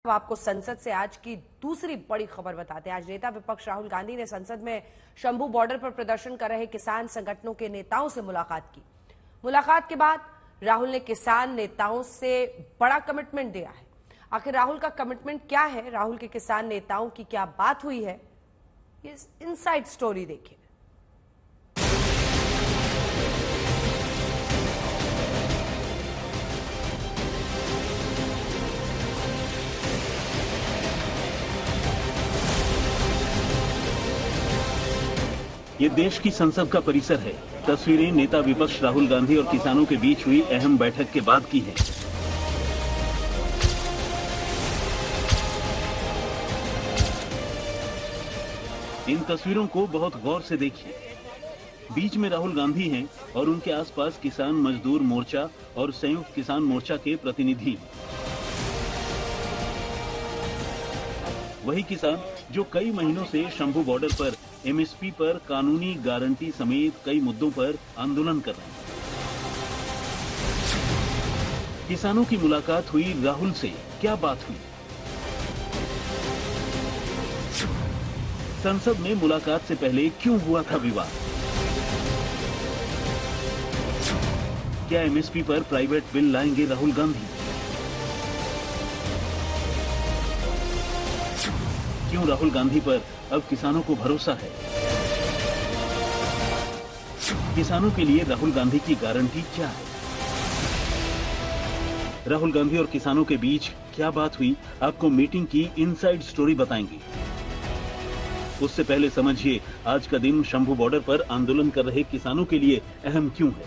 आपको संसद से आज की दूसरी बड़ी खबर बताते हैं। आज नेता विपक्ष राहुल गांधी ने संसद में शंभू बॉर्डर पर प्रदर्शन कर रहे किसान संगठनों के नेताओं से मुलाकात की। मुलाकात के बाद राहुल ने किसान नेताओं से बड़ा कमिटमेंट दिया है। आखिर राहुल का कमिटमेंट क्या है, राहुल के किसान नेताओं की क्या बात हुई है, ये इनसाइड स्टोरी देखिए। ये देश की संसद का परिसर है। तस्वीरें नेता विपक्ष राहुल गांधी और किसानों के बीच हुई अहम बैठक के बाद की हैं। इन तस्वीरों को बहुत गौर से देखिए। बीच में राहुल गांधी हैं और उनके आसपास किसान मजदूर मोर्चा और संयुक्त किसान मोर्चा के प्रतिनिधि। वही किसान जो कई महीनों से शंभू बॉर्डर पर एमएसपी पर कानूनी गारंटी समेत कई मुद्दों पर आंदोलन कर रहे हैं। किसानों की मुलाकात हुई राहुल से, क्या बात हुई? संसद में मुलाकात से पहले क्यों हुआ था विवाद? क्या एमएसपी पर प्राइवेट बिल लाएंगे राहुल गांधी? क्यों राहुल गांधी पर अब किसानों को भरोसा है? किसानों के लिए राहुल गांधी की गारंटी क्या है? राहुल गांधी और किसानों के बीच क्या बात हुई, आपको मीटिंग की इनसाइड स्टोरी बताएंगे। उससे पहले समझिए आज का दिन शंभू बॉर्डर पर आंदोलन कर रहे किसानों के लिए अहम क्यों है।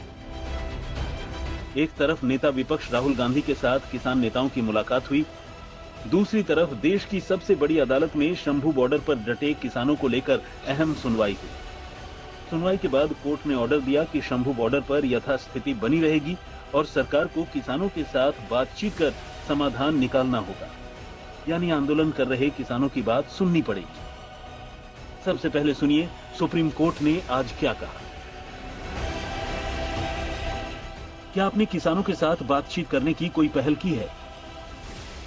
एक तरफ नेता विपक्ष राहुल गांधी के साथ किसान नेताओं की मुलाकात हुई, दूसरी तरफ देश की सबसे बड़ी अदालत में शंभू बॉर्डर पर डटे किसानों को लेकर अहम सुनवाई हुई। सुनवाई के बाद कोर्ट ने ऑर्डर दिया कि शंभू बॉर्डर पर यथास्थिति बनी रहेगी और सरकार को किसानों के साथ बातचीत कर समाधान निकालना होगा, यानी आंदोलन कर रहे किसानों की बात सुननी पड़ेगी। सबसे पहले सुनिए सुप्रीम कोर्ट ने आज क्या कहा। क्या आपने किसानों के साथ बातचीत करने की कोई पहल की है?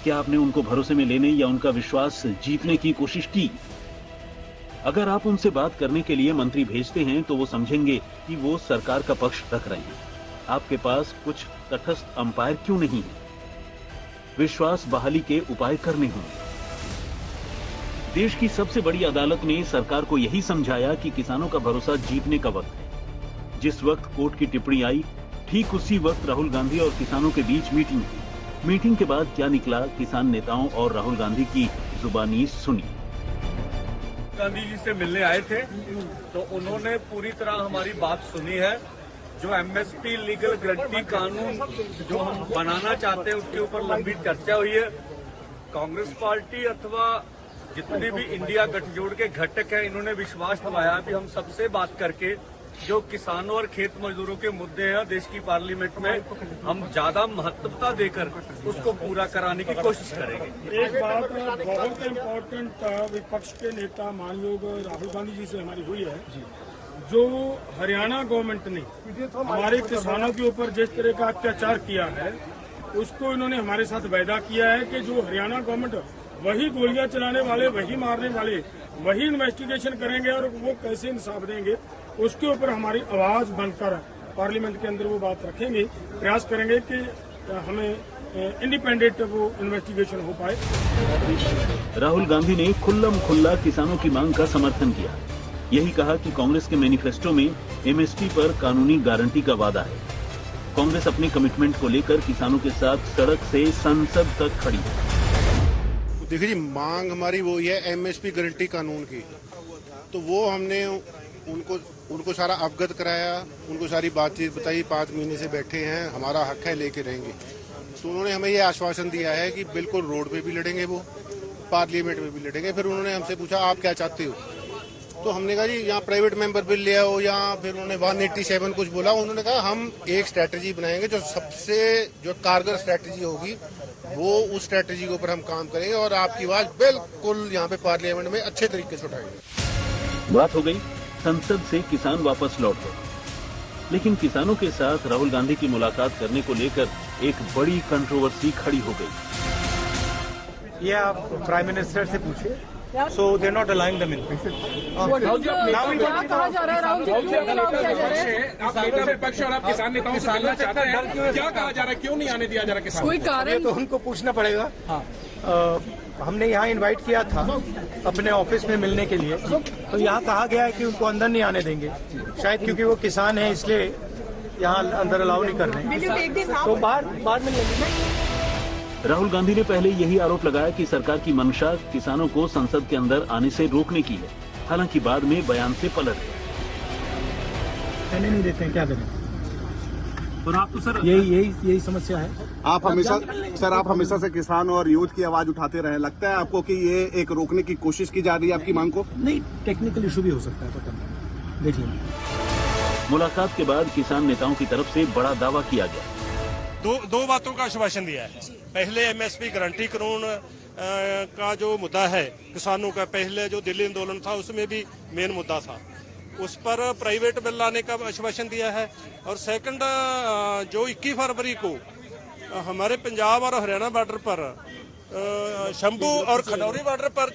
क्या आपने उनको भरोसे में लेने या उनका विश्वास जीतने की कोशिश की? अगर आप उनसे बात करने के लिए मंत्री भेजते हैं तो वो समझेंगे कि वो सरकार का पक्ष रख रहे हैं। आपके पास कुछ तटस्थ अंपायर क्यों नहीं है? विश्वास बहाली के उपाय करने होंगे। देश की सबसे बड़ी अदालत ने सरकार को यही समझाया कि किसानों का भरोसा जीतने का वक्त है। जिस वक्त कोर्ट की टिप्पणी आई, ठीक उसी वक्त राहुल गांधी और किसानों के बीच मीटिंग हुई। मीटिंग के बाद क्या निकला, किसान नेताओं और राहुल गांधी की जुबानी सुनिए। गांधी जी से मिलने आए थे तो उन्होंने पूरी तरह हमारी बात सुनी है। जो एमएसपी लीगल गारंटी कानून जो हम बनाना चाहते हैं उसके ऊपर लंबी चर्चा हुई है। कांग्रेस पार्टी अथवा जितने भी इंडिया गठजोड़ के घटक हैं, इन्होंने विश्वास दिलाया कि हम सबसे बात करके जो किसानों और खेत मजदूरों के मुद्दे हैं देश की पार्लियामेंट में हम ज्यादा महत्वता देकर उसको पूरा कराने की कोशिश करेंगे। एक बात बहुत इम्पोर्टेंट विपक्ष के नेता मानयोग राहुल गांधी जी से हमारी हुई है। जो हरियाणा गवर्नमेंट ने हमारे किसानों के ऊपर जिस तरह का अत्याचार किया है उसको इन्होंने हमारे साथ वायदा किया है कि जो हरियाणा गवर्नमेंट वही गोलियां चलाने वाले, वही मारने वाले, वही इन्वेस्टिगेशन करेंगे और वो कैसे इंसाफ देंगे उसके ऊपर हमारी आवाज बनकर पार्लियामेंट के अंदर वो बात रखेंगे। प्रयास करेंगे कि हमें इंडिपेंडेंट वो इन्वेस्टिगेशन हो पाए। राहुल गांधी ने खुल्लम खुल्ला किसानों की मांग का समर्थन किया। यही कहा कि कांग्रेस के मैनिफेस्टो में एमएसपी पर कानूनी गारंटी का वादा है। कांग्रेस अपने कमिटमेंट को लेकर किसानों के साथ सड़क से संसद तक खड़ी है। देखिए जी, मांग हमारी वो है एमएसपी गारंटी कानून की। तो वो हमने उनको सारा अवगत कराया, उनको सारी बातचीत बताई। 5 महीने से बैठे हैं, हमारा हक है, लेके रहेंगे। तो उन्होंने हमें ये आश्वासन दिया है कि बिल्कुल रोड पे भी लड़ेंगे, वो पार्लियामेंट में भी लड़ेंगे। फिर उन्होंने हमसे पूछा आप क्या चाहते हो, तो हमने कहा जी यहाँ प्राइवेट मेंबर बिल ले आओ, या फिर उन्होंने 187 कुछ बोला। उन्होंने कहा हम एक स्ट्रैटेजी बनाएंगे, जो सबसे जो कारगर स्ट्रैटेजी होगी वो उस स्ट्रैटेजी के ऊपर हम काम करेंगे और आपकी आवाज बिल्कुल यहाँ पे पार्लियामेंट में अच्छे तरीके से उठाएंगे। बात हो गई, संसद से किसान वापस लौट गए, लेकिन किसानों के साथ राहुल गांधी की मुलाकात करने को लेकर एक बड़ी कंट्रोवर्सी खड़ी हो गई। ये आप प्राइम मिनिस्टर से पूछिए। So they're not allowing them in. Rahul ji, क्या कहा जा रहा है? राहुल जी, क्यों नहीं allow किया जा रहा है? आप नेता विपक्ष और आप किसान नेताओं से मिलना चाहते हैं, क्या कहा जा रहा है, क्यों नहीं आने दिया जा रहा किसान? कोई कारण? तो उनको पूछना पड़ेगा। हमने यहाँ इनवाइट किया था अपने ऑफिस में मिलने के लिए, तो यहाँ कहा गया है कि उनको अंदर नहीं आने देंगे, शायद क्योंकि वो किसान है इसलिए यहाँ अंदर अलाउ नहीं कर रहे हैं, तो बाहर मिल लेंगे। राहुल गांधी ने पहले यही आरोप लगाया कि सरकार की मंशा किसानों को संसद के अंदर आने से रोकने की है। हालांकि बाद में बयान से पलट गए। कहने नहीं देते हैं, क्या करें? और आप तो सर यही समस्या है। आप हमेशा से किसान और यूथ की आवाज उठाते रहे, लगता है आपको कि ये एक रोकने की कोशिश की जा रही है आपकी मांग को? नहीं, टेक्निकल इशू भी हो सकता है, पता नहीं, देख लेंगे। मुलाकात के बाद किसान नेताओं की तरफ से बड़ा दावा किया गया। दो बातों का आश्वासन दिया है। पहले एमएसपी गारंटी कानून का जो मुद्दा है किसानों का, पहले जो दिल्ली आंदोलन था उसमें भी मेन मुद्दा था, उस पर प्राइवेट बिल लाने का आश्वासन दिया है। और सेकंड, जो 21 फरवरी को हमारे पंजाब और हरियाणा बॉर्डर पर शंभू और खनौरी बॉर्डर पर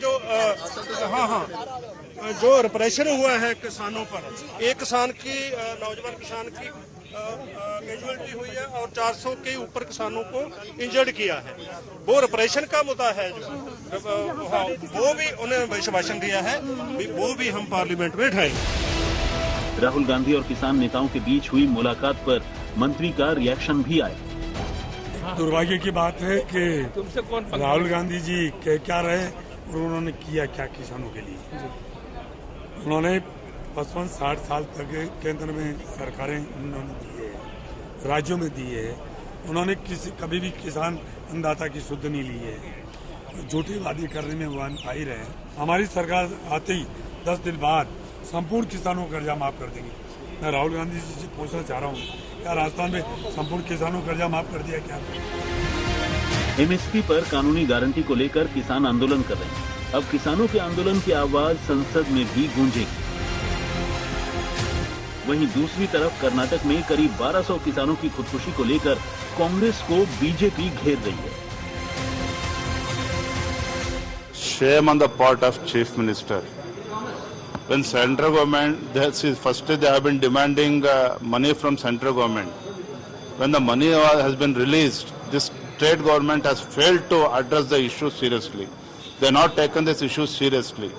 जो रिप्रेशन हुआ है किसानों पर, एक किसान की नौजवान किसान की कैजुअलिटी हुई है और 400 के ऊपर किसानों को इंजर्ड किया है, वो रिप्रेशन का मुद्दा है जो वो भी उन्हें आश्वासन दिया है, वो भी हम पार्लियामेंट में उठाएंगे। राहुल गांधी और किसान नेताओं के बीच हुई मुलाकात पर मंत्री का रिएक्शन भी आया। दुर्भाग्य की बात है कि राहुल गांधी जी कह क्या रहे और उन्होंने किया क्या किसानों के लिए। उन्होंने 55-60 साल तक केंद्र में सरकारें उन्होंने दी है, राज्यों में दी है, उन्होंने कभी भी किसान अन्नदाता की सुध नहीं ली है, झूठी वादी करने में वो आ ही रहे। हमारी सरकार आते ही 10 दिन बाद संपूर्ण किसानों का कर्जा माफ कर देंगे। मैं राहुल गांधी जी से पूछना चाह रहा हूँ, क्या राजस्थान में संपूर्ण किसानों का कर्जा माफ कर दिया क्या? एमएसपी पर कानूनी गारंटी को लेकर किसान आंदोलन कर रहे हैं। अब किसानों के आंदोलन की आवाज संसद में भी गूंजेगी। वहीं दूसरी तरफ कर्नाटक में करीब 1200 किसानों की खुदकुशी को लेकर कांग्रेस को बीजेपी घेर रही है। Shame on the part of Chief Minister. When central government, firstly they have been demanding money from central government. When the money has been released, this state government has failed to address the issue seriously. They have not taken this issue seriously.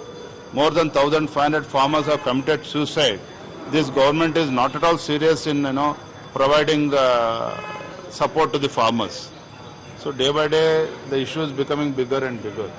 More than 1,500 farmers have committed suicide. This government is not at all serious in providing support to the farmers. So day by day the issue is becoming bigger and bigger.